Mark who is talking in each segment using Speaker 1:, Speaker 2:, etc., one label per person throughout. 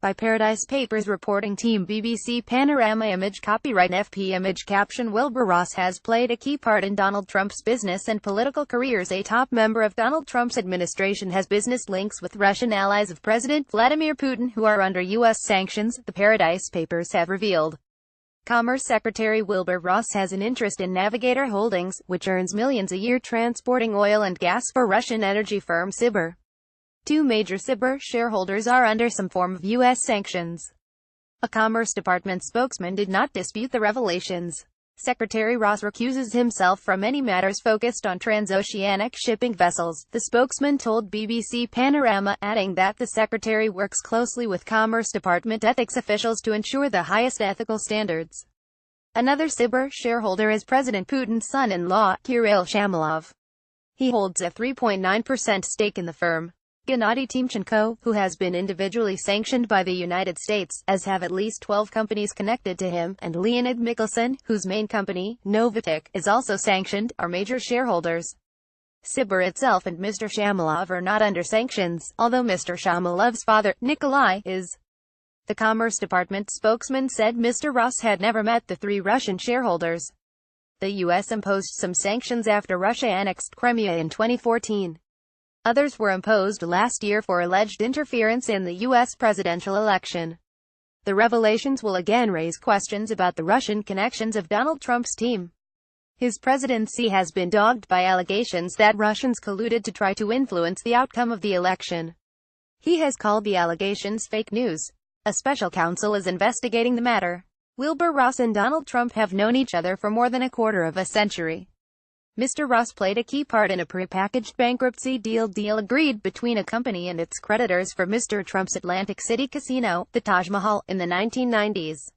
Speaker 1: by Paradise Papers reporting team BBC Panorama Image copyright FP Image caption Wilbur Ross has played a key part in Donald Trump's business and political careers. A top member of Donald Trump's administration has business links with Russian allies of President Vladimir Putin who are under U.S. sanctions, the Paradise Papers have revealed. Commerce Secretary Wilbur Ross has an interest in Navigator Holdings, which earns millions a year transporting oil and gas for Russian energy firm Sibur. Two major Sibur shareholders are under some form of U.S. sanctions. A Commerce Department spokesman did not dispute the revelations. Secretary Ross recuses himself from any matters focused on transoceanic shipping vessels, the spokesman told BBC Panorama, adding that the secretary works closely with Commerce Department ethics officials to ensure the highest ethical standards. Another Sibur shareholder is President Putin's son-in-law, Kirill Shamalov. He holds a 3.9% stake in the firm. Gennady Timchenko, who has been individually sanctioned by the United States, as have at least 12 companies connected to him, and Leonid Mikhelson, whose main company, Novatek, is also sanctioned, are major shareholders. Sibur itself and Mr. Shamalov are not under sanctions, although Mr. Shamalov's father, Nikolai, is. The Commerce Department spokesman said Mr. Ross had never met the three Russian shareholders. The U.S. imposed some sanctions after Russia annexed Crimea in 2014. Others were imposed last year for alleged interference in the U.S. presidential election. The revelations will again raise questions about the Russian connections of Donald Trump's team. His presidency has been dogged by allegations that Russians colluded to try to influence the outcome of the election. He has called the allegations fake news. A special counsel is investigating the matter. Wilbur Ross and Donald Trump have known each other for more than a quarter of a century. Mr. Ross played a key part in a prepackaged bankruptcy deal agreed between a company and its creditors for Mr. Trump's Atlantic City casino, the Taj Mahal, in the 1990s.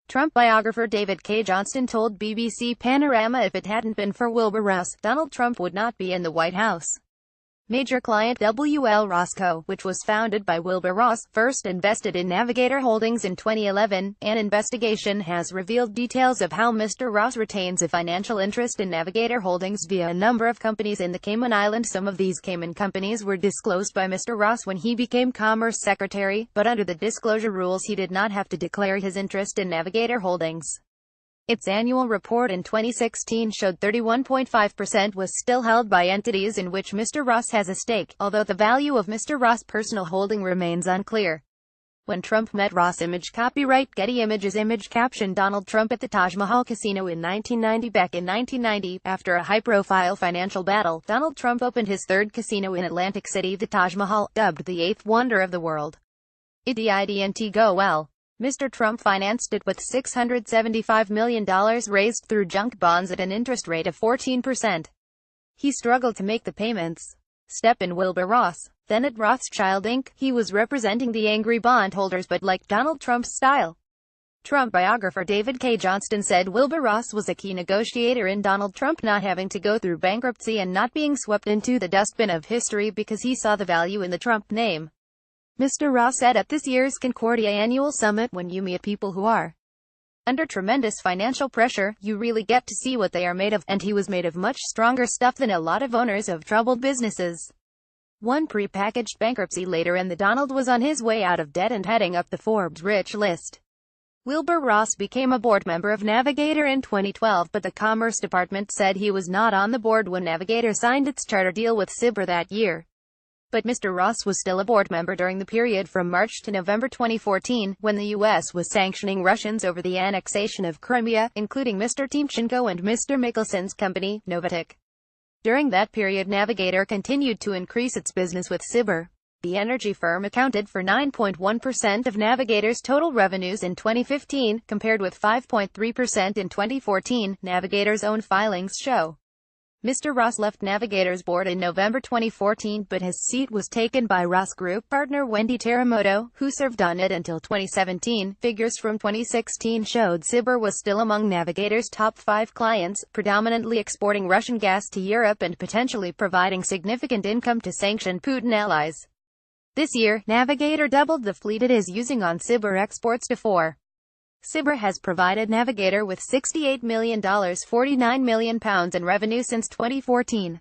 Speaker 1: Trump biographer David K. Johnston told BBC Panorama if it hadn't been for Wilbur Ross, Donald Trump would not be in the White House. Major client W.L. Roscoe, which was founded by Wilbur Ross, first invested in Navigator Holdings in 2011. An investigation has revealed details of how Mr. Ross retains a financial interest in Navigator Holdings via a number of companies in the Cayman Islands. Some of these Cayman companies were disclosed by Mr. Ross when he became Commerce Secretary, but under the disclosure rules he did not have to declare his interest in Navigator Holdings. Its annual report in 2016 showed 31.5% was still held by entities in which Mr. Ross has a stake, although the value of Mr. Ross' personal holding remains unclear. When Trump met Ross image copyright Getty Images image caption Donald Trump at the Taj Mahal Casino in 1990 Back in 1990, after a high-profile financial battle, Donald Trump opened his third casino in Atlantic City, the Taj Mahal, dubbed the eighth wonder of the world. It didn't go well. Mr. Trump financed it with $675 million raised through junk bonds at an interest rate of 14%. He struggled to make the payments. Step in Wilbur Ross. Then at Rothschild Inc., he was representing the angry bondholders but liked Donald Trump's style. Trump biographer David K. Johnston said Wilbur Ross was a key negotiator in Donald Trump not having to go through bankruptcy and not being swept into the dustbin of history because he saw the value in the Trump name. Mr. Ross said at this year's Concordia Annual Summit, when you meet people who are under tremendous financial pressure, you really get to see what they are made of, and he was made of much stronger stuff than a lot of owners of troubled businesses. One pre-packaged bankruptcy later and the Donald was on his way out of debt and heading up the Forbes rich list. Wilbur Ross became a board member of Navigator in 2012, but the Commerce Department said he was not on the board when Navigator signed its charter deal with Sibur that year. But Mr. Ross was still a board member during the period from March to November 2014, when the U.S. was sanctioning Russians over the annexation of Crimea, including Mr. Timchenko and Mr. Michelson's company, Novatek. During that period Navigator continued to increase its business with Sibur. The energy firm accounted for 9.1% of Navigator's total revenues in 2015, compared with 5.3% in 2014, Navigator's own filings show. Mr. Ross left Navigator's board in November 2014, but his seat was taken by Ross Group partner Wendy Teramoto, who served on it until 2017. Figures from 2016 showed Sibur was still among Navigator's top 5 clients, predominantly exporting Russian gas to Europe and potentially providing significant income to sanctioned Putin allies. This year, Navigator doubled the fleet it is using on Sibur exports to 4. Sibur has provided Navigator with $68 million, £49 million in revenue since 2014.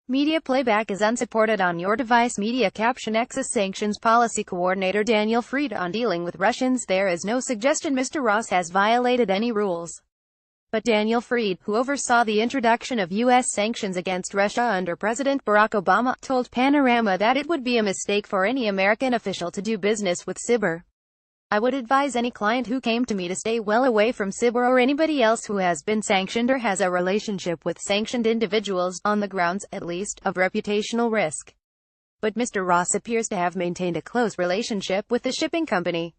Speaker 1: Media playback is unsupported on your device. Media caption X's sanctions policy coordinator Daniel Fried on dealing with Russians. There is no suggestion Mr. Ross has violated any rules. But Daniel Fried, who oversaw the introduction of U.S. sanctions against Russia under President Barack Obama, told Panorama that it would be a mistake for any American official to do business with Sibir. I would advise any client who came to me to stay well away from Sibir or anybody else who has been sanctioned or has a relationship with sanctioned individuals, on the grounds, at least, of reputational risk. But Mr. Ross appears to have maintained a close relationship with the shipping company.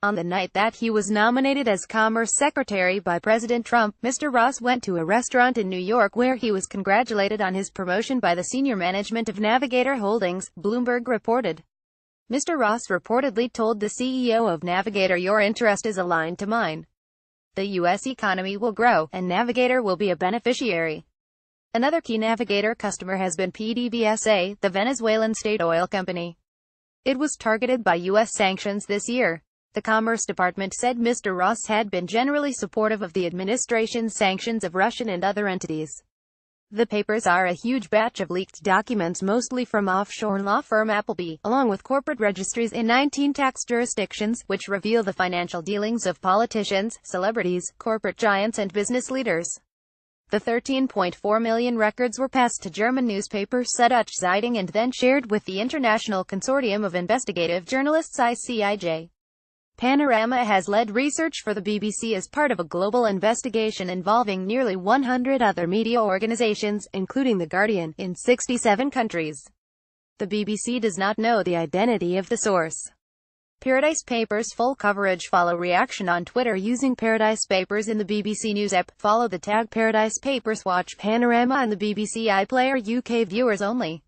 Speaker 1: On the night that he was nominated as Commerce Secretary by President Trump, Mr. Ross went to a restaurant in New York where he was congratulated on his promotion by the senior management of Navigator Holdings, Bloomberg reported. Mr. Ross reportedly told the CEO of Navigator, "Your interest is aligned to mine. The U.S. economy will grow, and Navigator will be a beneficiary." Another key Navigator customer has been PDVSA, the Venezuelan state oil company. It was targeted by U.S. sanctions this year. The Commerce Department said Mr. Ross had been generally supportive of the administration's sanctions of Russian and other entities. The papers are a huge batch of leaked documents, mostly from offshore law firm Appleby, along with corporate registries in 19 tax jurisdictions, which reveal the financial dealings of politicians, celebrities, corporate giants and business leaders. The 13.4 million records were passed to German newspaper Süddeutsche Zeitung and then shared with the International Consortium of Investigative Journalists ICIJ. Panorama has led research for the BBC as part of a global investigation involving nearly 100 other media organizations, including The Guardian, in 67 countries. The BBC does not know the identity of the source. Paradise Papers full coverage. Follow reaction on Twitter using Paradise Papers in the BBC News app. Follow the tag Paradise Papers. Watch Panorama on the BBC iPlayer UK, viewers only.